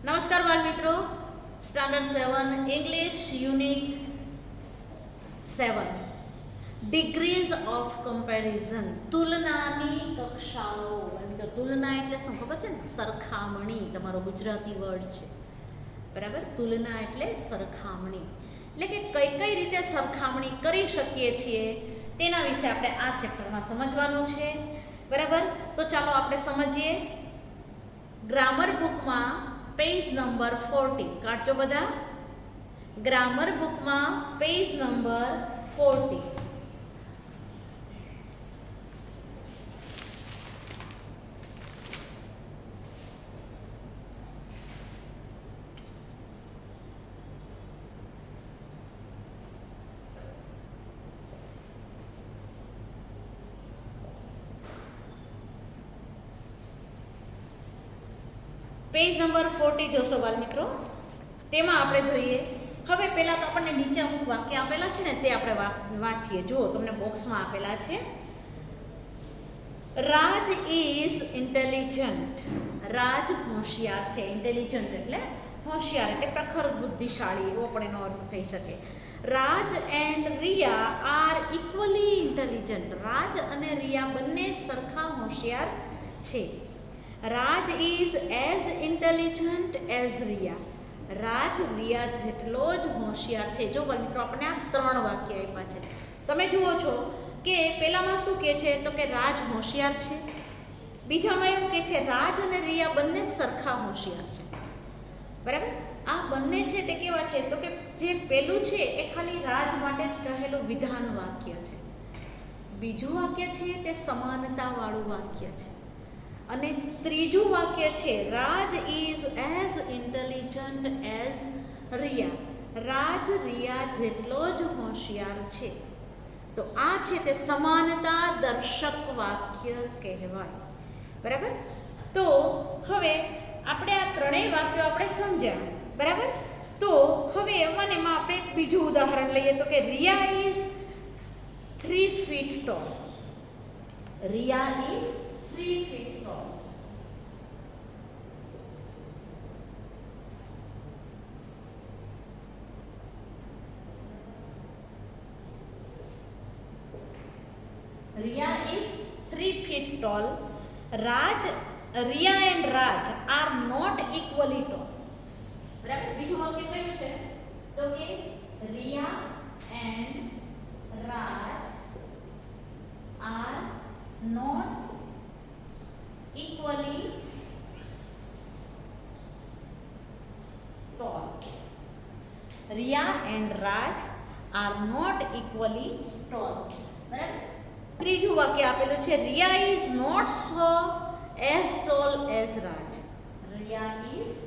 નમસ્કાર બાળ મિત્રો, standard 7 English unit 7 degrees of comparison, તુલનાની કક્ષાઓ. તો તુલના એટલે શું ખબર છે ને? સરખામણી, તમારો ગુજરાતી વર્ડ છે બરાબર. તુલના એટલે સરખામણી, એટલે કે કઈ કઈ રીતે સરખામણી કરી શકીએ છીએ તેના વિશે આપણે આ ચેપ્ટરમાં સમજવાનું છે બરાબર. તો ચાલો આપણે સમજીએ. ગ્રામર બુકમાં પેજ નંબર 40 કાઢજો બધા. ગ્રામર બુકમાં પેજ નંબર 40. પેજ નંબર 40 જોશો બાળ મિત્રો. તેમાં આપણે જોઈએ, હવે પહેલાં તો આપણને નીચે અમુક વાક્ય આપેલા છે ને તે આપણે વાંચીએ. જુઓ, તમને બોક્સમાં આપેલા છે. Raj is intelligent. રાજ હોશિયાર છે. ઇન્ટેલિજન્ટ એટલે હોશિયાર, એટલે પ્રખર બુદ્ધિશાળી, એવો પણ એનો અર્થ થઈ શકે. Raj and Riya are equally intelligent. Raj અને રિયા બંને સરખા હોશિયાર છે. Raj is as intelligent as Riya. Raj Riya જેટલો જ હોશિયાર છે. જો મિત્રો, આપણે આ 3 વાક્ય આપ્યા છે. તમે જુઓ છો કે પહેલામાં શું કહે છે? તો કે રાજ હોશિયાર છે. બીજામાં એવું કહે છે રાજ અને રિયા બંને સરખા હોશિયાર છે બરાબર. આ બંને છે તે કેવા છે? તો કે જે પહેલું છે એ ખાલી રાજ માટે જ કહેલું વિધાન વાક્ય છે. બીજું વાક્ય છે તે સમાનતાવાળું વાક્ય છે. અને ત્રીજું વાક્ય છે Raj is as intelligent as Riya. Raj Riya જેટલો જ હોશિયાર છે. તો આ છે તે સમાનતા દર્શક વાક્ય કહેવાય બરાબર. તો હવે આપણે આ 3 વાક્યો આપણે સમજ્યા બરાબર. તો હવે એમાં આપણે એક બીજું ઉદાહરણ લઈએ. તો કે Riya is 3 feet tall. Riya is 3 feet tall. Riya is 3 feet tall. Riya and Raj are not equally tall. બરાબર. બીજું વાક્ય કયું છે? તો કે Riya and Raj are not equally tall. Riya and Raj are not equally tall. બરાબર. ત્રીજું વાક્ય આપેલું છે Riya is not so as tall as Raj. Riya is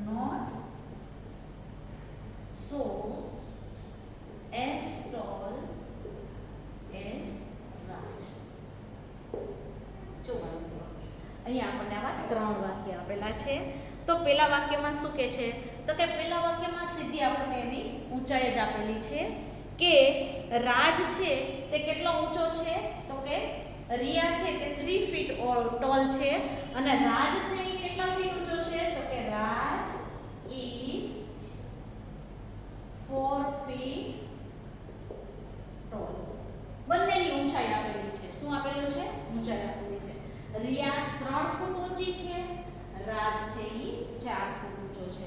not so as tall as Raj. જો અહીંયા આપણને આવા 3 વાક્ય આપેલા છે. તો પહેલા વાક્યમાં શું કહે છે? તો કે પહેલા વાક્યમાં સીધી આપણને એની ઊંચાઈ જ આપેલી છે કે રાજ છે તે કેટલો ઊંચો છે? તો કે રિયા છે તે 3 feet ટોલ છે. અને રાજ છે એ કેટલા ફીટ ઊંચો છે? તો કે રાજ ઇઝ 4 feet ટોલ. બંનેની ઊંચાઈ આપેલી છે. શું આપેલું છે? ઊંચાઈ આપેલી છે. રિયા 3 ફૂટ ઊંચી છે, રાજ છે એ 4 ફૂટ ઊંચો છે.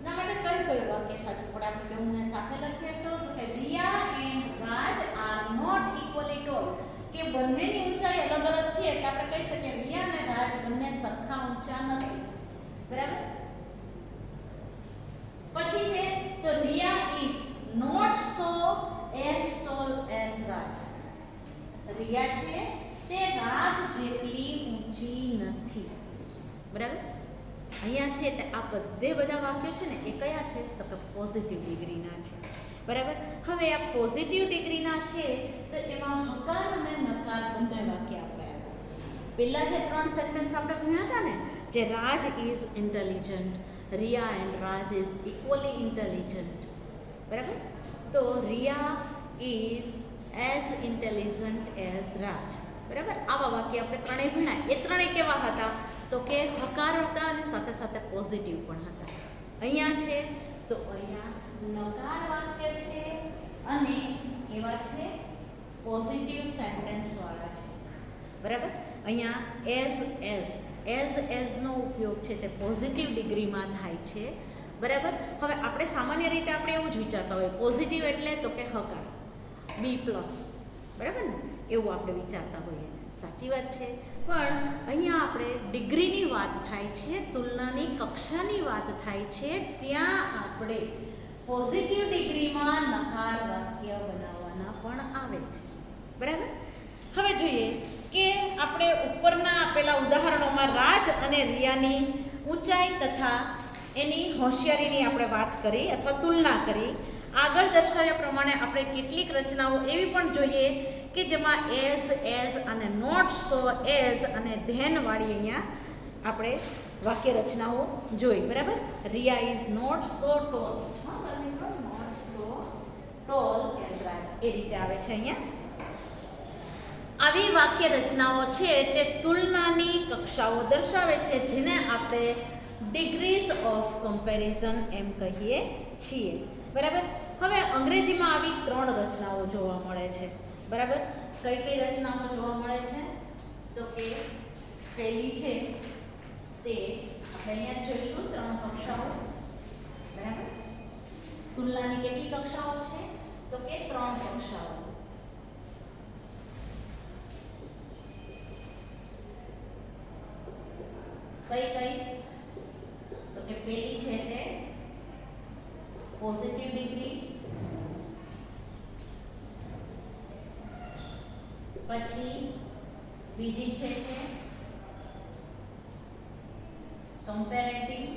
ના માટે કયું વાક્ય સાચું પડે? આપણે બેઉને સાથે લખીએ તો કે Riya and Raj are not equally tall. કે બંનેની ઊંચાઈ અલગ અલગ છે, એટલે આપણે કહી શકીએ રિયા અને રાજ બંને સરખા ઊંચા નથી બરાબર. પછી છે તો Riya is not so as tall as Raj. Riya છે તે રાજ જેટલી ઊંચી નથી બરાબર. અહીંયા છે તે આ બધા વાક્યો છે ને એ કયા છે? તો કે પોઝિટિવ ડિગ્રીના છે બરાબર. હવે આ પોઝિટિવ ડિગ્રીના છે તો એમાં હકાર અને નકાર બંને વાક્ય આપણે આવ્યા. પહેલા જે 3 સેન્ટેન્સ આપણે ભણ્યા હતા ને, જે Raj is intelligent, Riya and Raj is equally intelligent બરાબર. તો Riya is as intelligent as Raj. બરાબર. આવા વાક્ય આપણે ત્રણેય ભણ્યા. એ ત્રણેય કેવા હતા? તો કે હકાર હતા અને સાથે સાથે પોઝિટિવ પણ હતા. અહીંયા છે તો અહીંયા નકાર વાક્ય છે અને કેવા છે? પોઝિટિવ સેન્ટેન્સ વાળા છે. બરાબર. અહીંયા એઝ નો ઉપયોગ છે તે પોઝિટિવ ડિગ્રીમાં થાય છે. બરાબર. હવે આપણે સામાન્ય રીતે આપણે એવું જ વિચારતા હોય પોઝિટિવ એટલે તો કે હકાર, બી પ્લસ, બરાબર ને, એવું આપણે વિચારતા હોઈએ. સાચી વાત છે. પણ અહીંયા આપણે ડિગ્રીની વાત થાય છે, તુલનાની કક્ષાની વાત થાય છે, ત્યાં આપણે પોઝિટિવ ડિગ્રીમાં નકાર વાક્ય બનાવવાના પણ આવે છે. બરાબર. હવે જોઈએ કે આપણે ઉપરના આપેલા ઉદાહરણોમાં રાજ અને રિયાની ઊંચાઈ તથા એની હોશિયારીની આપણે વાત કરી અથવા તુલના કરી. આગળ દર્શાવ્યા પ્રમાણે આપણે કેટલીક રચનાઓ એવી પણ જોઈએ કે જેમાં એઝ અને નોટ સો એઝ અને ધેનવાળી અહીંયા આપણે વાક્ય રચનાઓ જોઈ. બરાબર. Riya is not so tall, not so tall as Raj, એ રીતે આવે છે અહીંયા. આવી વાક્ય રચનાઓ છે તે તુલનાની કક્ષાઓ દર્શાવે છે, જેને આપણે ડિગ્રીઝ ઓફ કમ્પેરિઝન એમ કહીએ છીએ. બરાબર. હવે અંગ્રેજીમાં આવી 3 રચનાઓ જોવા મળે છે. બરાબર. કઈ કઈ રચનાઓ જોવા મળે છે? તો કે પહેલી છે તે આપણે અહીંયા જોઈશું 3 કક્ષાઓ. બરાબર. તુલનાની કેટલી કક્ષાઓ છે? તો કે 3 કક્ષાઓ. કઈ કઈ? તો કે પહેલી છે તે પોઝિટિવ ડિગ્રી, પછી બીજી છે કે કમ્પેરેટિવ,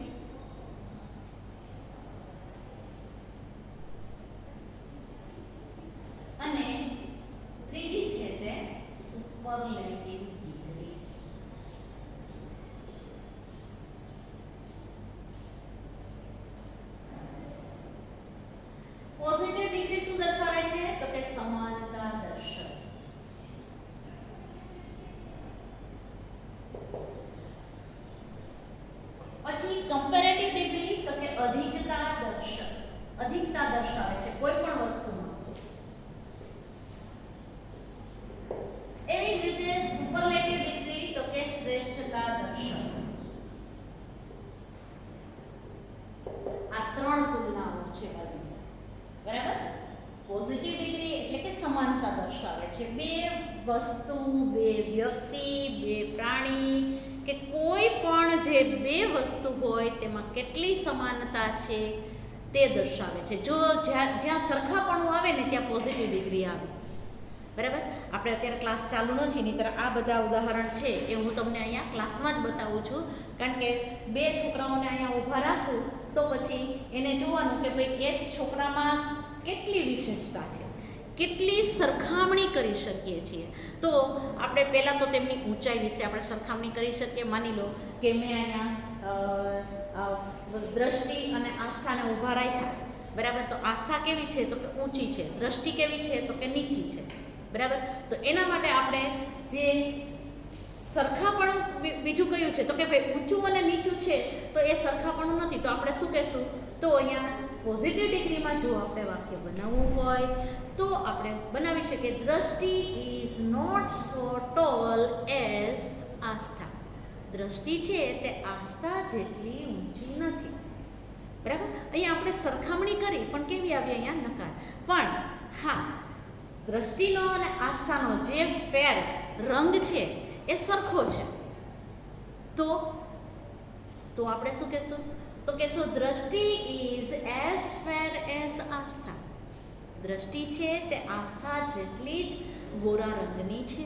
અને ત્રીજી છે તે સુપરલેટિવ ડિગ્રી. પોઝિટિવ ડિગ્રી શું દર્શાવે છે? તો કે સમાનતા દર્શાવે. પછી કમ્પેરેટિવ ડિગ્રી તો કે અધિકતા દર્શાવે છે કોઈ પણ વસ્તુમાં. એવી જ રીતે સુપરલેટિવ ડિગ્રી તો કે શ્રેષ્ઠતા દર્શાવે. આ 3 તુલનાઓ છે. બરાબર. પોઝિટિવ ડિગ્રી એટલે કે સમાનતા દર્શાવે છે. બે વસ્તુ, બે વ્યક્તિ, બે પ્રાણી કે કોઈ પણ જે બે વસ્તુ હોય તેમાં કેટલી સમાનતા છે તે દર્શાવે છે. જો જ્યાં સરખાપણું આવે ને ત્યાં પોઝિટિવ ડિગ્રી આવે. બરાબર. આપણે અત્યારે ક્લાસ ચાલુ નથી, નહીંતર આ બધા ઉદાહરણ છે એ હું તમને અહીંયા ક્લાસમાં જ બતાવું છું. કારણ કે 2 છોકરાઓને અહીંયા ઊભા રાખું તો પછી એને જોવાનું કે ભાઈ એક છોકરામાં કેટલી વિશેષતા છે, કેટલી સરખામણી કરી શકીએ છીએ. તો આપણે પહેલાં તો તેમની ઊંચાઈ વિશે આપણે સરખામણી કરી શકીએ. માની લો કે મેં અહીંયા દ્રષ્ટિ અને આસ્થાને ઊભા રાખ્યા. બરાબર. તો આસ્થા કેવી છે? તો કે ઊંચી છે. દ્રષ્ટિ કેવી છે? તો કે નીચી છે. બરાબર. તો એના માટે આપણે જે સરખાપણું બીજું કયું છે? તો કે ભાઈ ઊંચું અને નીચું છે તો એ સરખાપણું નથી. તો આપણે શું કહેશું? તો અહીંયા પોઝિટિવ ડિગ્રીમાં જો આપણે વાક્ય બનાવવું હોય તો આપણે બનાવી શકીએ Drishti is not so tall as Aastha. Drishti છે તે આસ્થા જેટલી ઊંચી નથી. બરાબર. અહીંયા આપણે સરખામણી કરી પણ કેવી આવી? અહીંયા નકાર. પણ હા, દ્રષ્ટિનો અને આસ્થાનો જે ફેર રંગ છે એ સરખો છે. તો આપણે શું કહેશું? તો કહેશું દ્રષ્ટિ is as fair as Aastha. Drishti છે તે આસ્થા જેટલી જ ગોરા રંગની છે.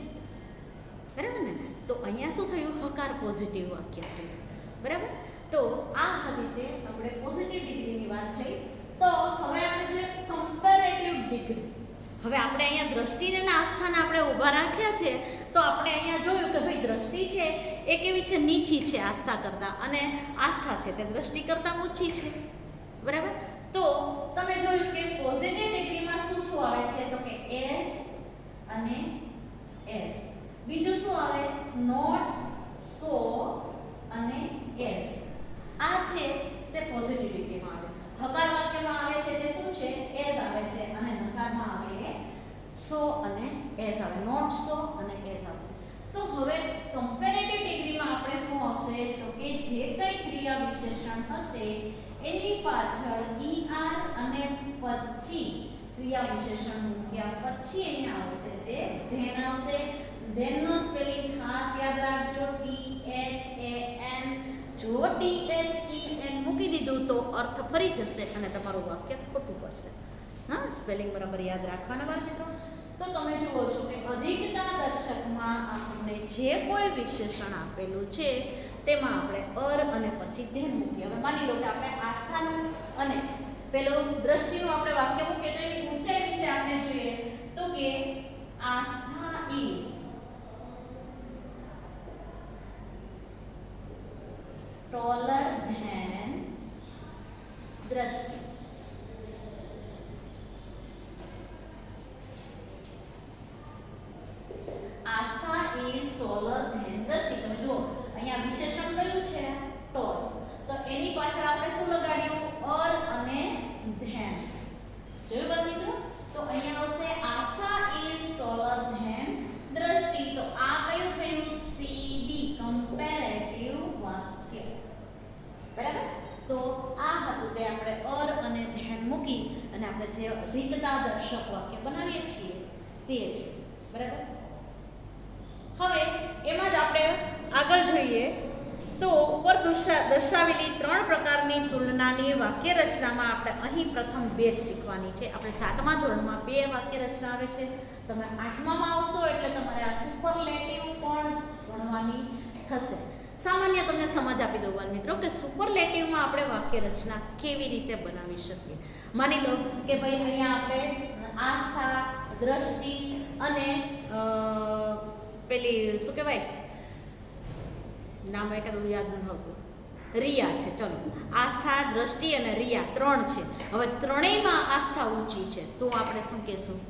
બરાબર ને. તો અહીંયા શું થયું? હકાર પોઝિટિવ વાક્ય થયું. બરાબર. તો આ રીતે આપણે પોઝિટિવ ડિગ્રીની વાત થઈ. તો હવે આપણે જોઈએ કમ્પેરેટિવ ડિગ્રી. હવે આપણે અહીંયા દ્રષ્ટિને અને આસ્થાને આપણે ઊભા રાખ્યા છે તો આપણે અહીંયા જોયું કે ભાઈ દ્રષ્ટિ છે એ કેવી છે? નીચી છે આસ્થા કરતાં, અને આસ્થા છે તે દ્રષ્ટિ કરતાં ઊંચી છે. બરાબર. તો તમે જોયું કે પોઝિટિવ ડિગ્રીમાં શું આવે છે? તો કે એઝ અને એઝ. બીજું શું આવે? નોટ, સો અને એસ. આ છે તે પોઝિટિવ ડિગ્રીમાં આવે. હકાર વાક્યમાં આવે છે તે શું છે? એસ આવે છે અને નકારમાં આવે સો અને એસ આવે. નોટ, સો અને એસ આવે. તો હવે કમ્પેરેટિવ ડિગ્રીમાં આપણે શું આવશે? તો કે જે કઈ ક્રિયા વિશેષણ હશે એની પાછળ er અને પછી ક્રિયા વિશેષણ મૂક્યા પછી અહીંયા આવશે તે ધેન આવશે. ધેન નો સ્પેલિંગ ખાસ યાદ રાખજો, THAN. જો THEN મૂકી દીધું તો અર્થ ફરી જશે અને તમારું વાક્ય ખોટું પડશે. હા, સ્પેલિંગ બરાબર યાદ રાખવાના બાળ મિત્રો. તો તમે જુઓ છો કે અધિકતા દર્શકમાં આપણે જે કોઈ વિશેષણ આપેલું છે તેમાં આપણે અને પછી ધેન મૂકીએ. હવે માની લો કે આપણે આસ્થાનું અને પેલું દ્રષ્ટિનું આપણે વાક્ય મૂકીએ તો એની ઊંચાઈ વિશે આપણે જોઈએ તો કે આસ્થા ઇઝ taller than દ્રષ્ટિ. આસ્થા ઇઝ taller than દ્રષ્ટિ. તમે જુઓ અહીંયા વિશેષણ કયું છે? tall. તો એની પાછળ આપણે શું લગાડ્યું? અને ધેન. જોયું બાળ મિત્રો? તો અહીંયા આવશે આસ્થા ઇઝ taller than દ્રષ્ટિ. તો આ કયું થયું? CD કમ્પેરેટિવ વાક્ય. બરાબર? તો આ હતું તે આપણે અને ધ્યાન મૂકી અને આપણે જે અધિકતા દર્શક વાક્ય બનાવીએ છીએ તે છે. બરાબર? હવે એમાં જ આપણે આગળ જોઈએ તો ઉપર દર્શાવેલી 3 પ્રકારની તુલનાની વાક્ય રચનામાં આપણે અહીં પ્રથમ 2 જ શીખવાની છે. આપણે 7મા ધોરણમાં 2 વાક્ય રચના આવે છે. તમે 8મામાં આવશો એટલે તમારે આ સુપરલેટિવ પણ ભણવાની થશે. સામાન્ય તમને સમજ આપી દઉં બાળ મિત્રો કે સુપરલેટિવમાં આપણે વાક્ય રચના કેવી રીતે બનાવી શકીએ. માની લો કે ભાઈ અહીંયા આપણે આસ્થા, દ્રષ્ટિ અને પેલી શું કહેવાય નામ એકાદું યાદ નથી આવતું, રિયા છે. ચલો, આસ્થા, દ્રષ્ટિ અને રિયા 3 છે. હવે ત્રણેયમાં આસ્થા ઊંચી છે તો આપણે શું કહેશું?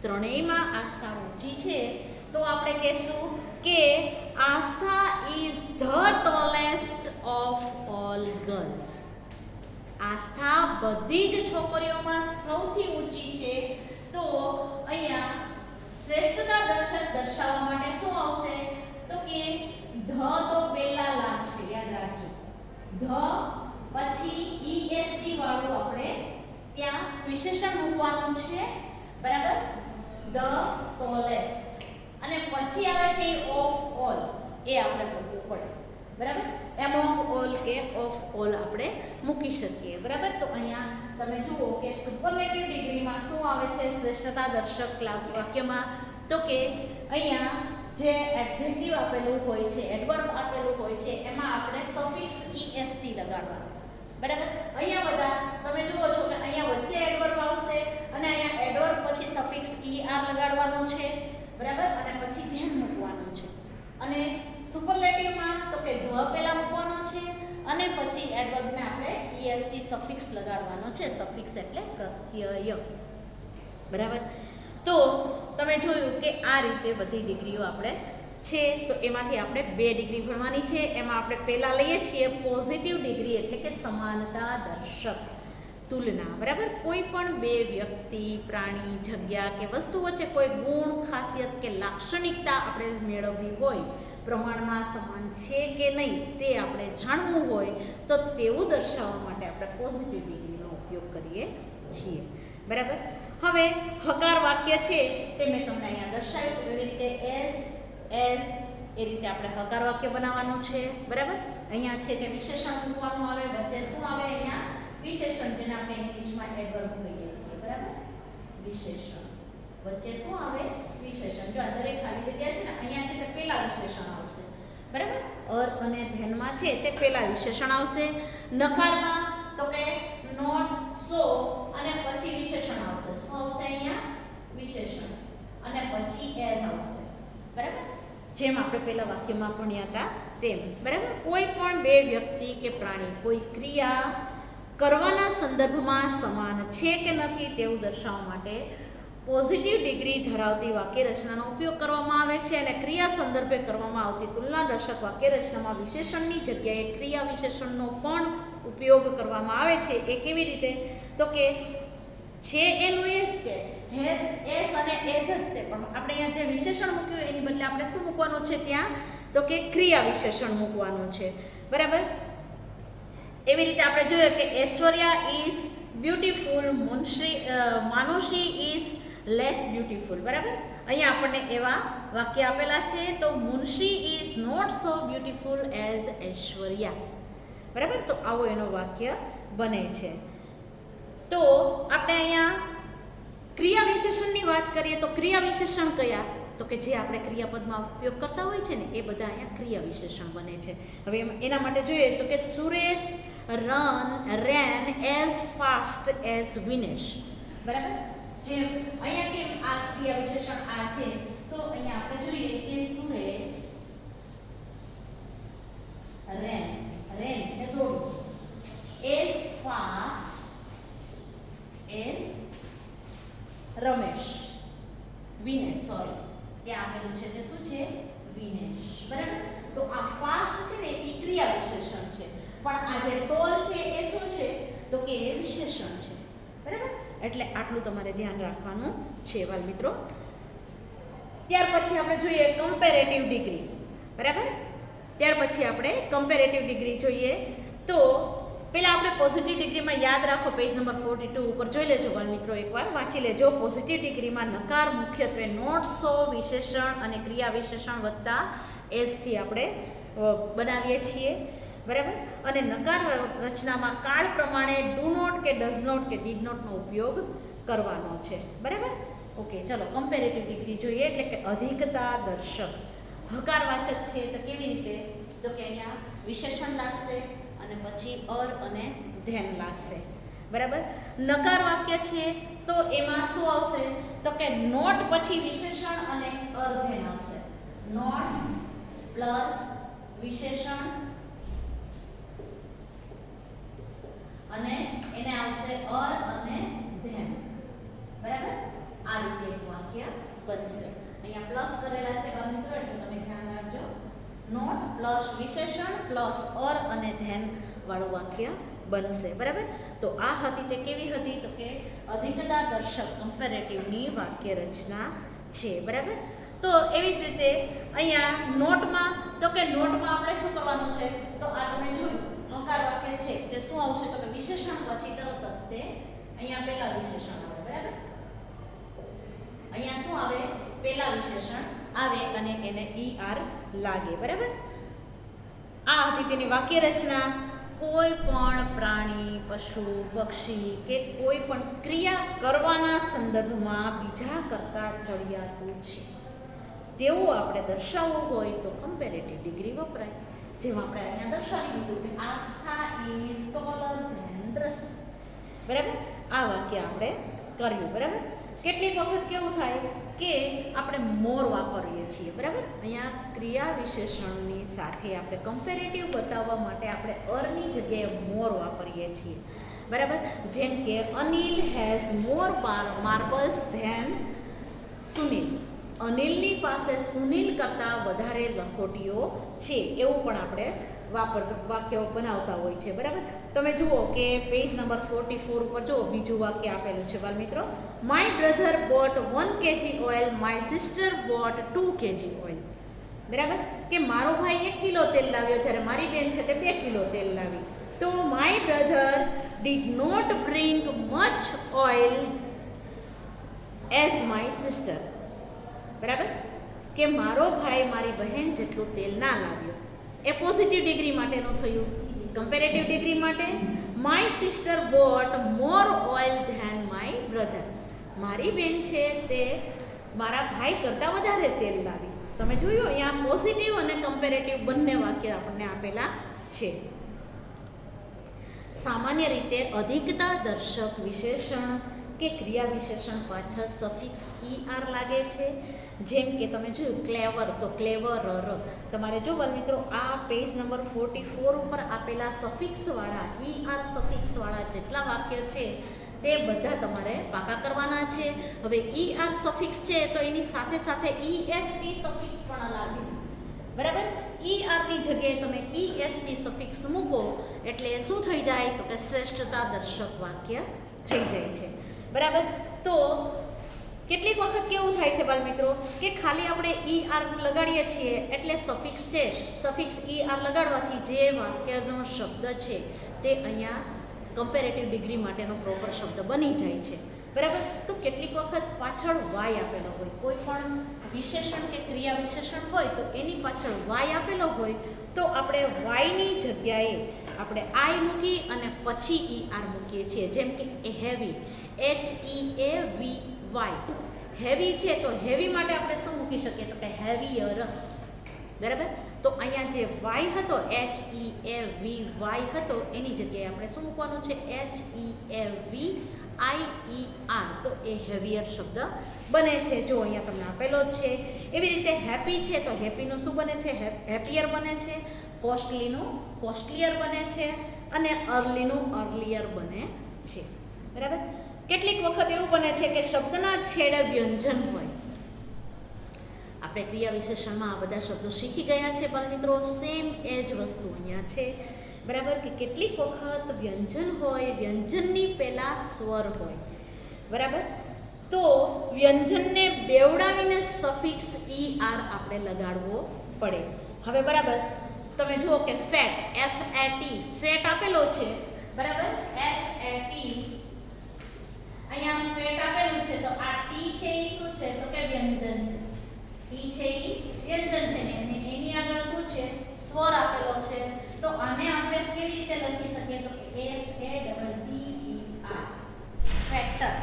ત્રણેયમાં આસ્થા ઊંચી છે તો આપણે કહેશું કે Aastha is the tallest of all girls. Aastha બધી જ છોકરીઓમાં સૌથી ઊંચી છે. તો અહીંયા શ્રેષ્ઠતા દર્શાવવા માટે શું આવશે? તો કે ધ તો પહેલા લાગશે, યાદ રાખજો. ધ પછી EST વાળું આપણે ત્યાં વિશેષણ મૂકવાનું છે. બરાબર? ધ ટોલેસ્ટ અને પછી આવે છે ઓફ ઓલ, એ આપણે મૂકવું પડે. બરાબર? એમોંગ ઓલ કે ઓફ ઓલ આપણે મૂકી શકીએ. બરાબર? તો અહીંયા તમે જુઓ કે સુપરલેટિવ ડિગ્રીમાં શું આવે છે શ્રેષ્ઠતા દર્શક વાક્યમાં? તો કે અહીંયા જે એડજેક્ટિવ આપેલું હોય છે, એડવર્બ આપેલું હોય છે, એમાં આપણે સફિક્સ EST લગાડવાનું. બરાબર? અહીંયા બધા તમે જુઓ છો કે અહીંયા વચ્ચે એડવર્બ આવશે અને અહીંયા એડવર્બ પછી સફિક્સ ER લગાડવાનું છે. બરાબર? અને પછી ધ્યાન મૂકવાનું છે. અને સુપરલેટિવમાં તો કે ધ પહેલા મૂકવાનો છે અને પછી એડવર્બને આપણે EST સફિક્સ લગાડવાનો છે. સફિક્સ એટલે પ્રત્યય. બરાબર? તો તમે જોયું કે આ રીતે બધી ડિગ્રીઓ આપણે છે. તો એમાંથી આપણે 2 ડિગ્રી ભણવાની છે. એમાં આપણે પહેલા લઈએ છીએ પોઝિટિવ ડિગ્રી એટલે કે સમાનતા દર્શક તુલના. બરાબર? કોઈ પણ 2 વ્યક્તિ, પ્રાણી, જગ્યા કે વસ્તુ વચ્ચે કોઈ ગુણ, ખાસિયત કે લાક્ષણિકતા આપણે મેળવવી હોય, પ્રમાણમાં સમાન છે કે નહીં તે આપણે જાણવું હોય તો તેવું દર્શાવવા માટે આપણે પોઝિટિવ ડિગ્રીનો ઉપયોગ કરીએ છીએ. બરાબર? હવે હકાર વાક્ય છે તે મેં તમને અહીંયા દર્શાવ્યું. એવી રીતે એઝ એ રીતે આપણે હકાર વાક્ય બનાવવાનું છે. બરાબર? અહીંયા છે તે વિશેષણ મૂકવાનું આવે. વચ્ચે શું આવે? અહીંયા વિશેષણ, જેને આપણે ઇંગ્લિશમાં એડવર્બ કહીએ છીએ. બરાબર? વિશેષણ વચ્ચે શું આવે? વિશેષણ. જો આ દરેક ખાલી જગ્યા છે ને અહીંયા છે તે પહેલા વિશેષણ આવશે. બરાબર? અને ધ્યાનમાં છે તે પહેલા વિશેષણ આવશે. નકારમાં તો કે નોટ, સો અને પછી વિશેષણ આવશે. શું આવશે? અહીંયા વિશેષણ અને પછી એઝ આવશે. બરાબર? જેમ આપણે પહેલા વાક્યમાં ભણ્યા હતા તેમ. બરાબર? કોઈ પણ 2 વ્યક્તિ કે પ્રાણી કોઈ ક્રિયા કરવાના સંદર્ભમાં સમાન છે કે નથી તેવું દર્શાવવા માટે પોઝિટિવ ડિગ્રી ધરાવતી વાક્ય રચનાનો ઉપયોગ કરવામાં આવે છે અને ક્રિયા સંદર્ભે કરવામાં આવતી તુલનાદર્શક વાક્ય રચનામાં વિશેષણની જગ્યાએ ક્રિયા વિશેષણનો પણ ઉપયોગ કરવામાં આવે છે. એ કેવી રીતે? તો કે છે એનું એસ કે હેઝ એસ અને એસ જ છે, પણ આપણે અહીંયા જે વિશેષણ મૂક્યું એની બદલે આપણે શું મૂકવાનું છે ત્યાં? તો કે ક્રિયા વિશેષણ મૂકવાનું છે. બરાબર. એવી રીતે આપણે જોયું કે Aishwarya is beautiful, Manushi is less beautiful. બરાબર. અહીંયા આપણને એવા વાક્ય આપેલા છે. તો Munshi is not so beautiful as Aishwarya. બરાબર. તો આવો એનો વાક્ય બને છે. તો આપણે અહીંયા ક્રિયા વિશેષણની વાત કરીએ તો ક્રિયા વિશેષણ કયા? તો કે જે આપણે ક્રિયાપદમાં ઉપયોગ કરતા હોય છે ને એ બધા અહીંયા ક્રિયા વિશેષણ બને છે. હવે એના માટે જોઈએ તો કે સુરેશ રેન એઝ ફાસ્ટ એઝ વિનેશ. બરાબર. જેમ અહીંયા કેમ આ ક્રિયા વિશેષણ આ છે, તો અહીંયા આપણે જોઈએ કે સુરેશ રેન એટલે દોડવું, as fast as Ramesh, Vinesh sorry ત્યાં આપેલું છે તે શું છે? વિનેશ. બરાબર. તો આ ફાસ્ટ છે ને એ ક્રિયા વિશેષણ છે, પણ આ જે ટોલ છે એ શું છે? તો કે એ વિશેષણ છે. બરાબર. એટલે આટલું તમારે ધ્યાન રાખવાનું છે વાલ મિત્રો. ત્યાર પછી આપણે જોઈએ કમ્પેરેટિવ ડિગ્રી. બરાબર. ત્યાર પછી આપણે કમ્પેરેટિવ ડિગ્રી જોઈએ. તો પહેલાં આપણે પોઝિટિવ ડિગ્રીમાં યાદ રાખો, પેજ નંબર 42 ઉપર જોઈ લેજો વાલ મિત્રો, એકવાર વાંચી લેજો. પોઝિટિવ ડિગ્રીમાં નકાર મુખ્યત્વે નોટ સો વિશેષણ અને ક્રિયા વિશેષણ વત્તા એસથી આપણે બનાવીએ છીએ. બરાબર. અને નકાર રચનામાં કાળ પ્રમાણે ડુ નોટ કે ડઝ નોટ કે ડીડ નોટનો ઉપયોગ કરવાનો છે. બરાબર. ઓકે, ચલો કમ્પેરેટિવ ડિગ્રી જોઈએ. એટલે કે અધિકતા દર્શક હકારવાચક છે. તો કેવી રીતે? તો કે અહીંયા વિશેષણ લાગશે અને પછી અને ધેન લાગશે. બરાબર. નકાર વાક્ય છે તો એમાં શું આવશે? તો કે નોટ પછી વિશેષણ અને ધેન આવશે. નોટ પ્લસ વિશેષણ અને એને આવશે અને ધેન. બરાબર. આ રીતે એક વાક્ય બનશે. અહીંયા પ્લસ કરેલા છે બાળ મિત્રો, એટલે તમે ધ્યાન રાખજો. નોટ પ્લસ વિશેષણ પ્લસ અને ધેન વાળું વાક્ય બનશે. બરાબર. તો આ હતી તે કેવી હતી? તો કે અધિકતા દર્શક કમ્પેરેટિવની વાક્ય રચના છે. બરાબર. તો એવી જ રીતે અહીંયા નોટમાં, તો કે નોટમાં આપણે શું કરવાનું છે? તો આ તમે જોયું હકાર વાક્ય છે તે શું આવશે? તો કે વિશેષણ પછી તરત જ તે અહીંયા પહેલા વિશેષણ આવે. બરાબર. અહીંયા શું આવે? પહેલા વિશેષણ આવે અને એને ER લાગે. બરાબર. આ હતી તેની વાક્ય રચના. કોઈ પણ પ્રાણી, પશુ, પક્ષી કે કોઈ પણ ક્રિયા કરવાના સંદર્ભમાં બીજા કરતા ચડિયાતું છે તેવું આપણે દર્શાવવું હોય તો કમ્પેરેટિવ ડિગ્રી વપરાય. જેમ આપણે અહીંયા દર્શાવી દીધું કે આસ્થા ઇઝ ટોલર ધેન દ્રષ્ટિ. બરાબર. આ વાક્ય આપણે કર્યું. બરાબર. કેટલીક વખત કેવું થાય કે આપણે મોર વાપરીએ છીએ. બરાબર. અહીંયા ક્રિયા વિશેષણની સાથે આપણે કમ્પેરેટિવ બતાવવા માટે આપણે અરની જગ્યાએ મોર વાપરીએ છીએ. બરાબર. જેમ કે Anil has more marbles than Sunil. અનિલની પાસે સુનિલ કરતાં વધારે લખોટીઓ છે, એવું પણ આપણે વાક્યો બનાવતા હોય છે. બરાબર. તમે જુઓ કે પેજ નંબર 44 ઉપર જો બીજું વાક્ય આપેલું છે બાળ મિત્રો. My brother boat 1 kg oil, my sister boat 2 kg oil. બરાબર. કે મારો ભાઈ 1 કિલો તેલ લાવ્યો જ્યારે મારી બેન છે તે 2 કિલો તેલ લાવી. તો my brother did not bring much oil as my sister. બરાબર. કે મારો ભાઈ મારી બહેન જેટલું તેલ ના લાવ્યો. એ પોઝિટિવ ડિગ્રી માટેનું થયું. કમ્પેરેટિવ ડિગ્રી માટે my sister bought more oil than my brother. મારી બેન છે તે મારા ભાઈ કરતાં વધારે તેલ લાવી. તમે જોયું અહીંયા પોઝિટિવ અને કમ્પેરેટિવ બંને વાક્ય આપણને આપેલા છે. સામાન્ય રીતે અધિકતા દર્શક વિશેષણ કે ક્રિયા વિશેષણ પાછળ સફિક્સ ER લાગે છે. જેમ કે તમે જોયું ક્લેવર, તો ક્લેવરર. તમારે જો બાળ મિત્રો આ પેજ નંબર 44 ઉપર આપેલા સફિક્સવાળા ER સફિક્સવાળા જેટલા વાક્ય છે તે બધા તમારે પાકા કરવાના છે. હવે ER સફિક્સ છે તો એની સાથે સાથે EST સફિક્સ પણ લાગે. બરાબર, ER ની જગ્યાએ તમે EST સફિક્સ મૂકો એટલે શું થઈ જાય તો કે શ્રેષ્ઠતા દર્શક વાક્ય થઈ જાય છે. બરાબર, તો કેટલીક વખત કેવું થાય છે બાળમિત્રો કે ખાલી આપણે ER લગાડીએ છીએ એટલે સફિક્સ છે, સફિક્સ ER લગાડવાથી જે વાક્યનો શબ્દ છે તે અહીંયા કમ્પેરેટિવ ડિગ્રી માટેનો પ્રોપર શબ્દ બની જાય છે. બરાબર, તો કેટલીક વખત પાછળ વાય આપેલો હોય, કોઈ પણ વિશેષણ કે ક્રિયા વિશેષણ હોય તો એની પાછળ વાય આપેલો હોય તો આપણે વાયની જગ્યાએ આપણે આઈ મૂકી અને પછી ER મૂકીએ છીએ. જેમ કે હેવી, HEAVY, હેવી છે તો હેવી માટે આપણે શું મૂકી શકીએ તો કે હેવીયર. બરાબર, તો અહીંયા જે વાય હતો HEAVY હતો એની જગ્યાએ આપણે શું મૂકવાનું છે HEAVIER, તો એ હેવીયર શબ્દ બને છે. જો અહીંયા તમને આપેલો જ છે. એવી રીતે હેપી છે તો હેપીનું શું બને છે હેપીયર બને છે, કોસ્ટલીનું કોસ્ટલીયર બને છે અને અર્લીનું અર્લીયર બને છે. બરાબર, કેટલીક વખત એવું બને છે કે શબ્દના છેડે વ્યંજન હોય. આપણે ક્રિયા વિશેષણમાં આ બધા શબ્દો શીખી ગયા છે પણ મિત્રો સેમ એ જ વસ્તુ અહીંયા છે. બરાબર, કે કેટલીક વખત વ્યંજન હોય, વ્યંજનની પહેલાં સ્વર હોય. બરાબર, તો વ્યંજનને બેવડાવીને સફિક્સ ER આપણે લગાડવો પડે. હવે બરાબર, તમે જુઓ કે ફેટ, FAT, ફેટ આપેલો છે. બરાબર, FAT, અહીંયા ફેટ આપેલું છે તો આ ટી છે એ શું છે તો કે વ્યંજન છે. ટી છે એ વ્યંજન છે ને એની આગળ શું છે સ્વર આપેલો છે. તો આને આપણે કેવી રીતે લખી શકીએ તો કે FATTER, ફેક્ટર.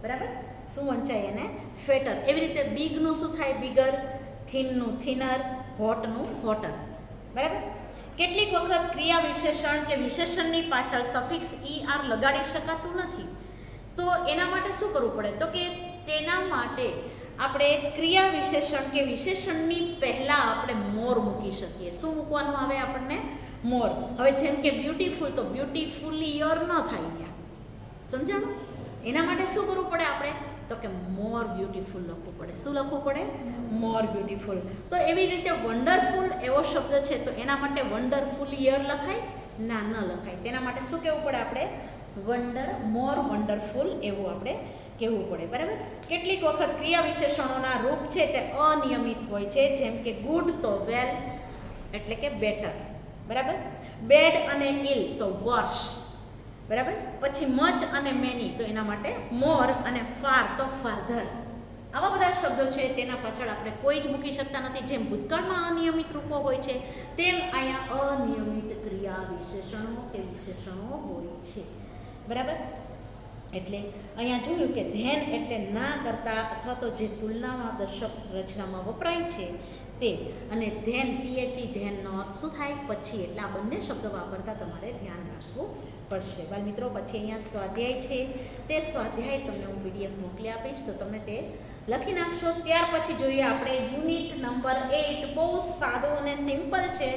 બરાબર, શું વંચાય એને ફેટર. એવી રીતે બિગ નું શું થાય બિગર, થિન નું થિનર, હોટ નું હોટર. બરાબર, કેટલીક વખત ક્રિયા વિશેષણ કે વિશેષણની પાછળ સફિક્સ ER લગાડી શકાતું નથી તો એના માટે શું કરવું પડે તો કે તેના માટે આપણે ક્રિયા વિશેષણ કે વિશેષણની પહેલાં આપણે મોર મૂકી શકીએ. શું મૂકવાનું આવે આપણને મોર. હવે જેમ કે બ્યુટીફુલ તો બ્યુટીફુલિયર ન થાય ત્યાં, સમજાણું? એના માટે શું કરવું પડે આપણે તો કે મોર બ્યુટીફુલ લખવું પડે. શું લખવું પડે મોર બ્યુટીફુલ. તો એવી રીતે વન્ડરફુલ એવો શબ્દ છે તો એના માટે વન્ડરફુલિયર લખાય ના, ન લખાય. તેના માટે શું કહેવું પડે આપણે મોર વન્ડરફુલ એવું આપણે કહેવું પડે. બરાબર, કેટલીક વખત ક્રિયા વિશેષણોના રૂપ છે તે અનિયમિત હોય છે. જેમ કે ગુડ તો વેલ એટલે કે બેટર. બરાબર, બેડ અને ઇલ તો વર્સ. બરાબર, પછી મચ અને મેની તો એના માટે મોર અને ફાર તો ફાધર. આવા બધા શબ્દો છે તેના પાછળ આપણે કોઈ જ મૂકી શકતા નથી. જેમ ભૂતકાળમાં અનિયમિત રૂપો હોય છે તેમ અહીંયા અનિયમિત ક્રિયા વિશેષણો કે વિશેષણો હોય છે. બરાબર, એટલે અહીંયા જોયું કે ધેન એટલે ના કરતા અથવા તો જે તુલનામાં દર્શક રચનામાં વપરાય છે તે, અને ધેન PHE ધેનનો અર્થ શું થાય પછી. એટલે આ બંને શબ્દો વાપરતા તમારે ધ્યાન રાખવું પડશે. બાળ મિત્રો, પછી અહીંયા સ્વાધ્યાય છે તે સ્વાધ્યાય તમને હું PDF મોકલી આપીશ તો તમે તે લખી નાખશો. ત્યાર પછી જોઈએ આપણે યુનિટ નંબર 8. બહુ સાદો અને સિમ્પલ છે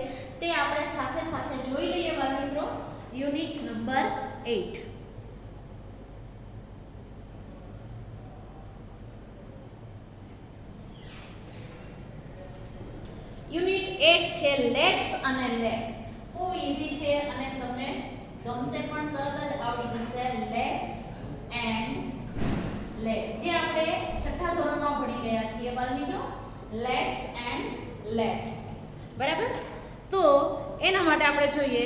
તે આપણે સાથે સાથે જોઈ લઈએ બાળ મિત્રો. Unit number 8. યુનિટ 8 છે લેટ્સ અને લેટ. ખૂબ ઈઝી છે અને તમને ગમશે પણ તરત જ આવડી જશે. લેટ્સ એન્ડ લેટ જે આપણે છઠ્ઠા ધોરણમાં ભણી ગયા છીએ બાળ મિત્રો. Let's and let. બરાબર, તો એના માટે આપણે જોઈએ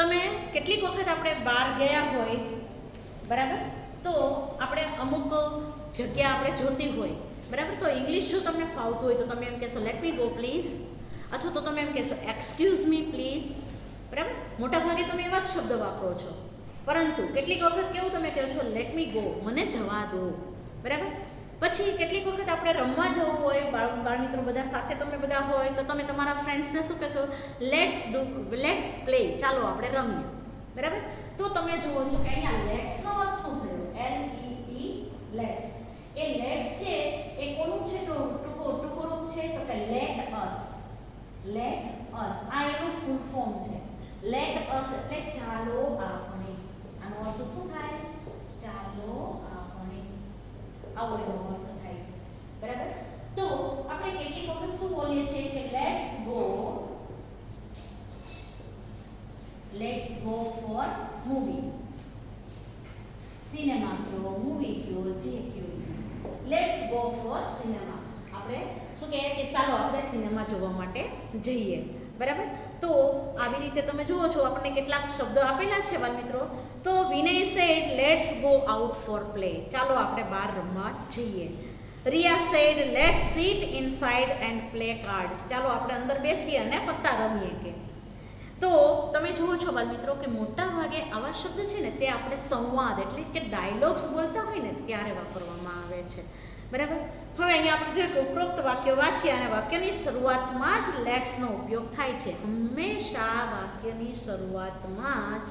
તમે કેટલીક વખત આપણે બહાર ગયા હોય. બરાબર, તો આપણે અમુક જગ્યા આપણે જોતી હોય. બરાબર, તો ઇંગ્લિશ જો તમને ફાવતું હોય તો તમે એમ કહેશો લેટ મી ગો પ્લીઝ, અથવા તો તમે એમ કહેશો એક્સક્યુઝ મી પ્લીઝ. બરાબર, મોટા ભાગે તમે એવા જ શબ્દ વાપરો છો. પરંતુ કેટલીક વખત કેવું તમે કહો છો લેટ મી ગો, મને જવા દો. બરાબર, પછી કેટલીક વખત આપણે રમવા જવું હોય, બાળ મિત્રો બધા સાથે તમે બધા હોય તો તમે તમારા ફ્રેન્ડ્સને શું કહેશો લેટ્સ પ્લે, ચાલો આપણે રમીએ. બરાબર, તો તમે જુઓ છો કે અહીંયા લેટ્સનો અર્થ શું થયો LET લેટ્સ. એ લેટ્સ છે એ કોનું છે ટૂંકો રૂપ છે તો કે લેટ અસ. લેટ અસ આ એનું ફૂલ ફોર્મ છે. લેટ અસ એટલે ચાલો આપણે. આનો અર્થ શું થાય ગો ફોર મૂવી. સિનેમા કયો, મૂવી કયો, જે કયો, લેટ્સ ગો ફોર સિનેમા. આપણે શું કહે કે ચાલો આપણે સિનેમા જોવા માટે જઈએ. બરાબર. તો આવી રીતે તમે જુઓ છો આપણને કેટલાક શબ્દો આપેલા છે બાળ મિત્રો. તો Vinay said let's go out for play. ચાલો આપણે બહાર રમવા જઈએ. Riya said let's sit inside and play cards. ચાલો આપણે અંદર બેસીએ અને પત્તા રમીએ કે. તો તમે જુઓ છો બાળ મિત્રો કે મોટા ભાગે આવા શબ્દ છે ને તે આપણે સંવાદ એટલે કે ડાયલોગ્સ બોલતા હોય ને ત્યારે વાપરવામાં આવે છે. બરાબર. હવે અહીંયા આપણે જોઈએ કે ઉપરોક્ત વાક્યો વાંચીએ અને વાક્યની શરૂઆતમાં જ લેટ્સનો ઉપયોગ થાય છે. હંમેશા વાક્યની શરૂઆતમાં જ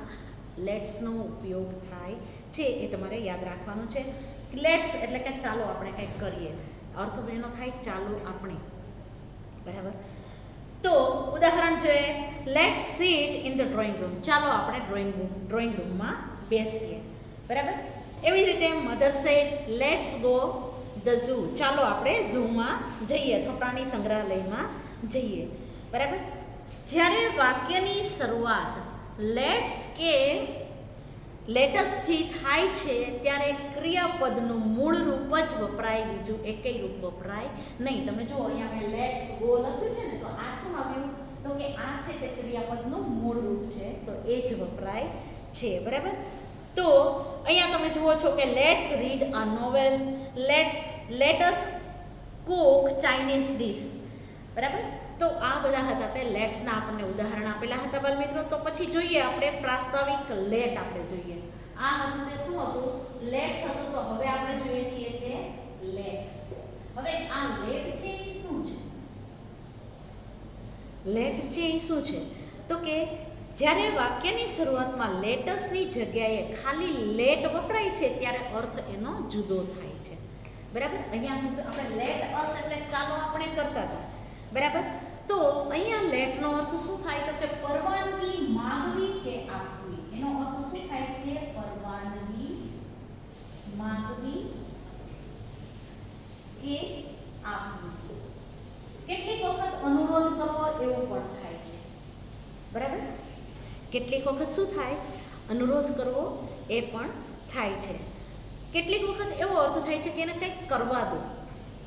લેટ્સનો ઉપયોગ થાય છે, એ તમારે યાદ રાખવાનું છે. લેટ્સ એટલે કે ચાલો આપણે કંઈક કરીએ. અર્થ એનો થાય ચાલો આપણે. બરાબર. તો ઉદાહરણ છે let's sit in the drawing room. ચાલો આપણે ડ્રોઈંગ રૂમમાં બેસીએ. બરાબર. એવી જ રીતે mother sad let's go the zoo. ચાલો આપણે ઝૂમાં જઈએ અથવા પ્રાણી સંગ્રહાલયમાં જઈએ. બરાબર. જ્યારે વાક્યની શરૂઆત લેટ્સ કે લેટસથી થાય છે ત્યારે ક્રિયાપદનું મૂળ રૂપ જ વપરાય, બીજું એકેય રૂપ વપરાય નહીં. તમે જુઓ અહીંયા મેં લેટ્સ ગો લખ્યું છે ને, તો આ શું આવ્યું? તો કે આ છે તે ક્રિયાપદનું મૂળ રૂપ છે, તો એ જ વપરાય છે. બરાબર. તો અહીંયા તમે જુઓ છો કે let's read a novel, let us Cook Chinese dish. બરાબર. તો આ બધા હતા તે લેટ્સના આપણને ઉદાહરણ આપેલા હતા બાળ મિત્રો. તો પછી જોઈએ આપણે પ્રાસ્તાવિક લેટ. આપણે જોઈએ આ હતું તે શું હતું? લેટ્સ હતું. તો હવે આપણે જોઈએ છીએ કે લેટ. હવે આ લેટ છે એ શું છે? લેટ છે એ શું છે? તો કે જ્યારે વાક્યની શરૂઆતમાં લેટસની જગ્યાએ ખાલી લેટ વપરાય છે ત્યારે અર્થ એનો જુદો થાય છે. બરાબર. અહીંયા આપણે લેટ અસ એટલે ચાલો આપણે કરતા હતા. બરાબર. તો અહીંયા લેટનો અર્થ શું થાય? તો કે પરવાનગી માંગવી કે આપવી. એનો અર્થ શું થાય છે? પરવાનગી માંગવી કે આપવી. કેટલીક વખત અનુરોધ કરવો એવું પણ થાય છે. બરાબર. કેટલીક વખત શું થાય? અનુરોધ કરવો એ પણ થાય છે. કેટલીક વખત એવો અર્થ થાય છે કે એને કંઈક કરવા દો.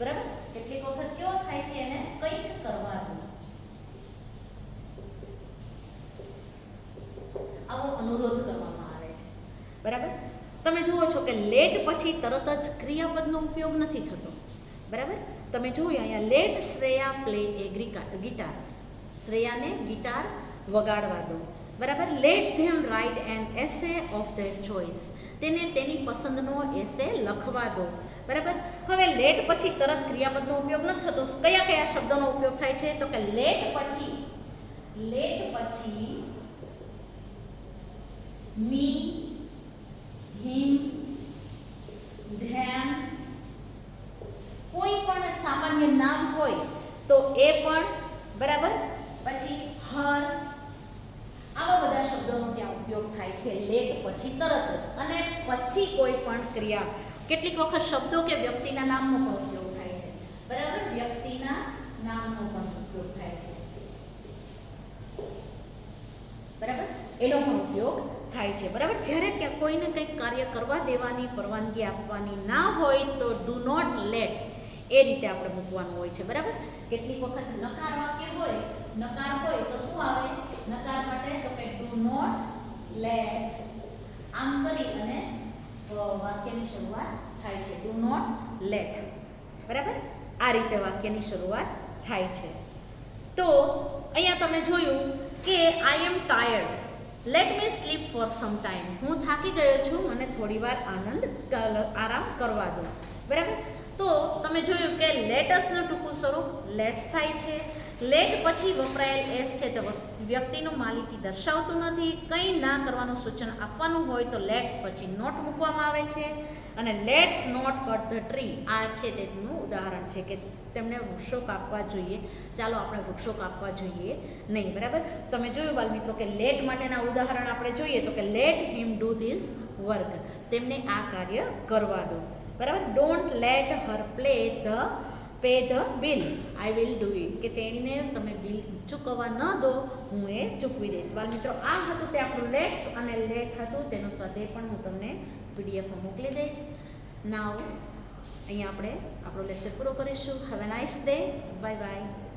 બરાબર. કેટલીક વખત કેવો થાય છે? એને કંઈક કરવા દો, આવો અનુરોધ કરવામાં આવે છે. બરાબર. તમે જુઓ છો કે લેટ પછી તરત જ ક્રિયાપદનો ઉપયોગ નથી થતો. બરાબર. તમે જોયું અહીંયા let Shreya play a guitar. શ્રેયાને ગિટાર વગાડવા દો. બરાબર. Let them write an essay of their choice. તેને તેની પસંદનો એસે લખવા દો. બરાબર. હવે લેટ પછી તરત ક્રિયાપદનો ઉપયોગ નથી થતો. કયા કયા શબ્દોનો ઉપયોગ થાય છે? તો કે લેટ પછી મી, હિમ, ધેમ, કોઈ પણ સામાન્ય નામ હોય તો એ પણ. બરાબર. પછી હર, આવા બધા શબ્દોનો ત્યાં ઉપયોગ થાય છે લેટ પછી તરત જ. અને પછી કોઈ પણ ક્રિયા. કેટલીક વખત શબ્દો કે વ્યક્તિના નામનો પણ ઉપયોગ થાય છે. બરાબર. વ્યક્તિના નામનો પણ ઉપયોગ થાય છે. બરાબર. એનો પણ ઉપયોગ થાય છે. બરાબર. જ્યારે ક્યાં કોઈને કંઈક કાર્ય કરવા દેવાની પરવાનગી આપવાની ના હોય તો ડુ નોટ લેટ એ રીતે આપણે મૂકવાનું હોય છે. બરાબર. કેટલીક વખત નકાર વાક્ય હોય, નકાર હોય તો શું આવે? નકાર માટે તો કે ડુ નોટ લેટ. આમ કરી અને વાક્યની શરૂઆત થાય છે. Do not let. બરાબર. આ રીતે વાક્યની શરૂઆત થાય છે. તો અહીંયા તમે જોયું કે I am tired, let me sleep for some time. હું થાકી ગયો છું, મને થોડી વાર આરામ કરવા દો. બરાબર. તો તમે જોયું કે લેટસનું ટૂંકું સ્વરૂપ લેટ્સ થાય છે. લેટ પછી વપરાયેલ એસ છે તો વ્યક્તિનું માલિકી દર્શાવતું નથી. કંઈ ના કરવાનું સૂચન આપવાનું હોય તો લેટ્સ પછી નોટ મૂકવામાં આવે છે. અને let's not cut the tree, આ છે તેનું ઉદાહરણ છે કે તેમને વૃક્ષો કાપવા જોઈએ. ચાલો આપણે વૃક્ષો કાપવા જોઈએ નહીં. બરાબર. તમે જોયું બાળ મિત્રો કે લેટ માટેના ઉદાહરણ આપણે જોઈએ તો કે late him do this work. તેમને આ કાર્ય કરવા દો. બરાબર. Don't late Har play the pay the bill, I will do it, કે તેણીને તમે બિલ ચૂકવવા ન દો, હું એ ચૂકવી દઈશ. બાળ મિત્રો, આ હતું તે આપણું લેટ્સ અને લેટ હતું, તેનો સ્વાધ્યાય પણ હું તમને પીડીએફમાં મોકલી દઈશ. નાવ અહીંયા આપણે આપણો લેક્ચર પૂરો કરીશું. Have a nice day. Bye bye.